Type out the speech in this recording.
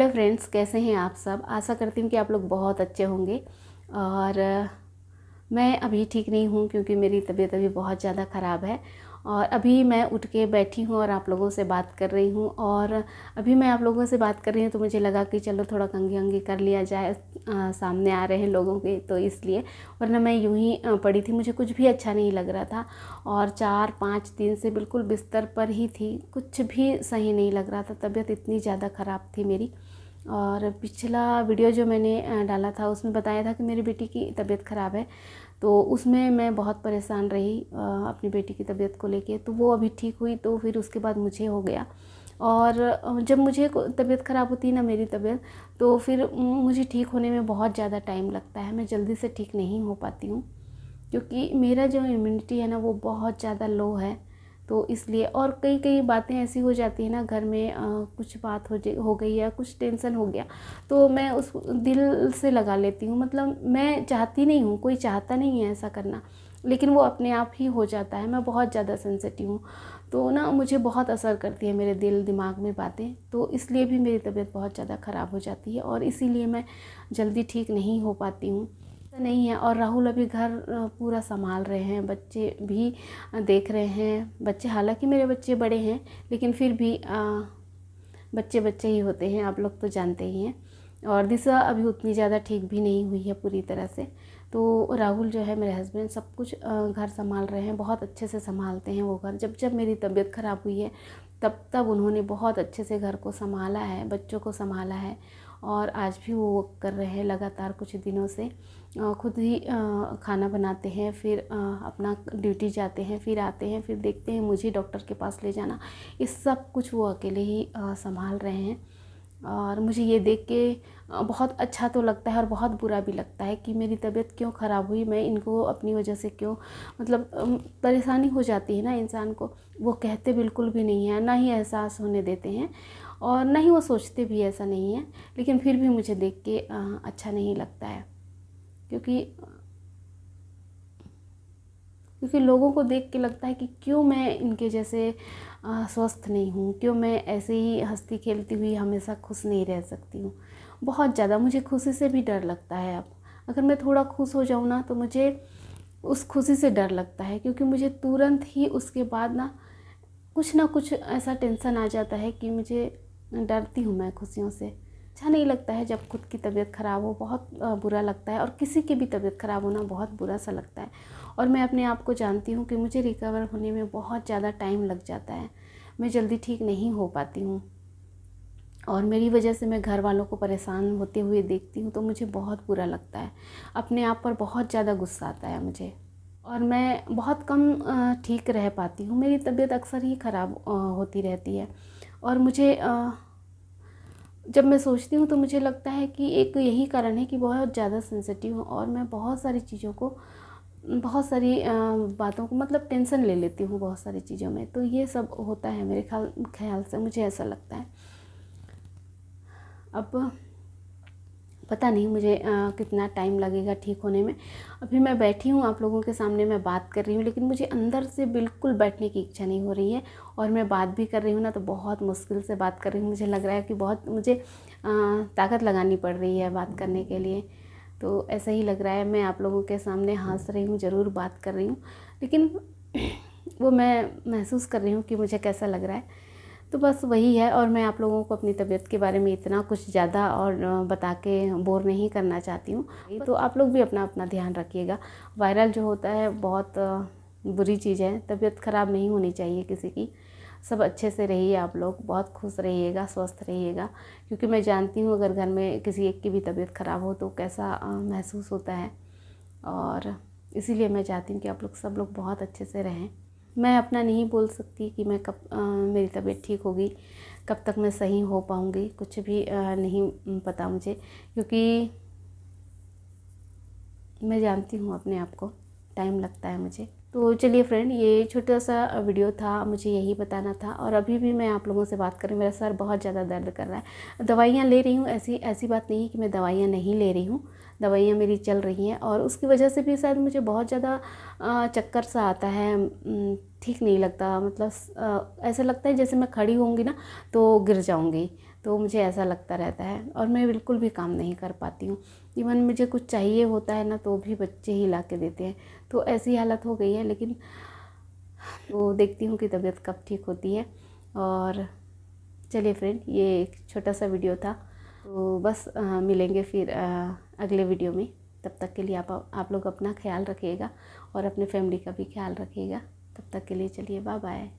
Hello friends, कैसे हैं आप सब। आशा करती हूँ कि आप लोग बहुत अच्छे होंगे। और मैं अभी ठीक नहीं हूँ क्योंकि मेरी तबीयत अभी बहुत ज़्यादा ख़राब है। और अभी मैं उठ के बैठी हूँ और आप लोगों से बात कर रही हूँ। और अभी मैं आप लोगों से बात कर रही हूँ तो मुझे लगा कि चलो थोड़ा कंघी अंघी कर लिया जाए। सामने आ रहे हैं लोगों के तो इसलिए, वरना मैं यूं ही पड़ी थी, मुझे कुछ भी अच्छा नहीं लग रहा था। और 4-5 दिन से बिल्कुल बिस्तर पर ही थी, कुछ भी सही नहीं लग रहा था। तबीयत इतनी ज़्यादा ख़राब थी मेरी। और पिछला वीडियो जो मैंने डाला था उसमें बताया था कि मेरी बेटी की तबीयत ख़राब है, तो उसमें मैं बहुत परेशान रही अपनी बेटी की तबीयत को लेके। तो वो अभी ठीक हुई तो फिर उसके बाद मुझे हो गया। और जब मुझे तबीयत ख़राब होती है ना मेरी तबीयत, तो फिर मुझे ठीक होने में बहुत ज़्यादा टाइम लगता है। मैं जल्दी से ठीक नहीं हो पाती हूँ क्योंकि मेरा जो इम्यूनिटी है ना वो बहुत ज़्यादा लो है। तो इसलिए, और कई कई बातें ऐसी हो जाती है ना घर में, कुछ बात हो गई या कुछ टेंशन हो गया तो मैं उस दिल से लगा लेती हूँ। मतलब मैं चाहती नहीं हूँ, कोई चाहता नहीं है ऐसा करना, लेकिन वो अपने आप ही हो जाता है। मैं बहुत ज़्यादा सेंसिटिव हूँ, तो ना मुझे बहुत असर करती है मेरे दिल दिमाग में बातें। तो इसलिए भी मेरी तबीयत बहुत ज़्यादा ख़राब हो जाती है और इसीलिए मैं जल्दी ठीक नहीं हो पाती हूँ। नहीं है। और राहुल अभी घर पूरा संभाल रहे हैं, बच्चे भी देख रहे हैं। बच्चे, हालांकि मेरे बच्चे बड़े हैं लेकिन फिर भी बच्चे बच्चे ही होते हैं, आप लोग तो जानते ही हैं। और दिशा अभी उतनी ज़्यादा ठीक भी नहीं हुई है पूरी तरह से। तो राहुल जो है मेरे हस्बैंड सब कुछ घर संभाल रहे हैं, बहुत अच्छे से संभालते हैं वो घर। जब जब मेरी तबीयत ख़राब हुई है तब तब उन्होंने बहुत अच्छे से घर को संभाला है, बच्चों को संभाला है। और आज भी वो कर रहे हैं लगातार कुछ दिनों से। खुद ही खाना बनाते हैं, फिर अपना ड्यूटी जाते हैं, फिर आते हैं, फिर देखते हैं मुझे डॉक्टर के पास ले जाना। ये सब कुछ वो अकेले ही संभाल रहे हैं। और मुझे ये देख के बहुत अच्छा तो लगता है और बहुत बुरा भी लगता है कि मेरी तबीयत क्यों ख़राब हुई, मैं इनको अपनी वजह से क्यों, मतलब परेशानी हो जाती है ना इंसान को। वो कहते बिल्कुल भी नहीं है, ना ही एहसास होने देते हैं और ना ही वो सोचते भी ऐसा नहीं है। लेकिन फिर भी मुझे देख के अच्छा नहीं लगता है क्योंकि लोगों को देख के लगता है कि क्यों मैं इनके जैसे स्वस्थ नहीं हूँ, क्यों मैं ऐसे ही हंसती खेलती हुई हमेशा खुश नहीं रह सकती हूँ। बहुत ज़्यादा मुझे खुशी से भी डर लगता है। अब अगर मैं थोड़ा खुश हो जाऊँ ना तो मुझे उस खुशी से डर लगता है, क्योंकि मुझे तुरंत ही उसके बाद ना कुछ ऐसा टेंशन आ जाता है कि मुझे, डरती हूँ मैं खुशियों से। अच्छा नहीं लगता है जब खुद की तबीयत ख़राब हो, बहुत बुरा लगता है। और किसी की भी तबीयत ख़राब होना बहुत बुरा सा लगता है। और मैं अपने आप को जानती हूँ कि मुझे रिकवर होने में बहुत ज़्यादा टाइम लग जाता है, मैं जल्दी ठीक नहीं हो पाती हूँ। और मेरी वजह से मैं घर वालों को परेशान होते हुए देखती हूँ तो मुझे बहुत बुरा लगता है, अपने आप पर बहुत ज़्यादा गुस्सा आता है मुझे। और मैं बहुत कम ठीक रह पाती हूँ, मेरी तबीयत अक्सर ही ख़राब होती रहती है। और मुझे जब मैं सोचती हूँ तो मुझे लगता है कि एक यही कारण है कि बहुत ज़्यादा सेंसिटिव हूँ और मैं बहुत सारी चीज़ों को, बहुत सारी बातों को मतलब टेंशन ले लेती हूँ बहुत सारी चीज़ों में। तो ये सब होता है मेरे ख्याल से, मुझे ऐसा लगता है। अब पता नहीं मुझे कितना टाइम लगेगा ठीक होने में। अभी मैं बैठी हूँ आप लोगों के सामने, मैं बात कर रही हूँ, लेकिन मुझे अंदर से बिल्कुल बैठने की इच्छा नहीं हो रही है। और मैं बात भी कर रही हूँ ना तो बहुत मुश्किल से बात कर रही हूँ, मुझे लग रहा है कि बहुत मुझे ताकत लगानी पड़ रही है बात करने के लिए। तो ऐसा ही लग रहा है, मैं आप लोगों के सामने हंस रही हूँ, ज़रूर बात कर रही हूँ, लेकिन वो मैं महसूस कर रही हूँ कि मुझे कैसा लग रहा है। तो बस वही है। और मैं आप लोगों को अपनी तबीयत के बारे में इतना कुछ ज़्यादा और बता के बोर नहीं करना चाहती हूँ। तो आप लोग भी अपना अपना ध्यान रखिएगा। वायरल जो होता है बहुत बुरी चीज़ है, तबीयत ख़राब नहीं होनी चाहिए किसी की। सब अच्छे से रहिए, आप लोग बहुत खुश रहिएगा, स्वस्थ रहिएगा, क्योंकि मैं जानती हूँ अगर घर में किसी एक की भी तबीयत ख़राब हो तो कैसा महसूस होता है। और इसीलिए मैं चाहती हूँ कि आप लोग सब लोग बहुत अच्छे से रहें। मैं अपना नहीं बोल सकती कि मैं कब मेरी तबीयत ठीक होगी, कब तक मैं सही हो पाऊँगी, कुछ भी नहीं पता मुझे, क्योंकि मैं जानती हूँ अपने आप को, टाइम लगता है मुझे। तो चलिए फ्रेंड, ये छोटा सा वीडियो था, मुझे यही बताना था। और अभी भी मैं आप लोगों से बात कर रही हूँ, मेरा सर बहुत ज़्यादा दर्द कर रहा है। दवाइयाँ ले रही हूँ, ऐसी बात नहीं है कि मैं दवाइयाँ नहीं ले रही हूँ, दवाइयाँ मेरी चल रही हैं। और उसकी वजह से भी शायद मुझे बहुत ज़्यादा चक्कर सा आता है, ठीक नहीं लगता। मतलब ऐसा लगता है जैसे मैं खड़ी होंगी ना तो गिर जाऊँगी। तो मुझे ऐसा लगता रहता है और मैं बिल्कुल भी काम नहीं कर पाती हूँ। इवन मुझे कुछ चाहिए होता है ना तो भी बच्चे ही ला के देते हैं। तो ऐसी हालत हो गई है, लेकिन वो देखती हूँ कि तबीयत कब ठीक होती है। और चलिए फ्रेंड, ये एक छोटा सा वीडियो था, तो बस मिलेंगे फिर अगले वीडियो में। तब तक के लिए आप लोग अपना ख्याल रखिएगा और अपने फैमिली का भी ख्याल रखिएगा। तब तक के लिए चलिए बाय बाय।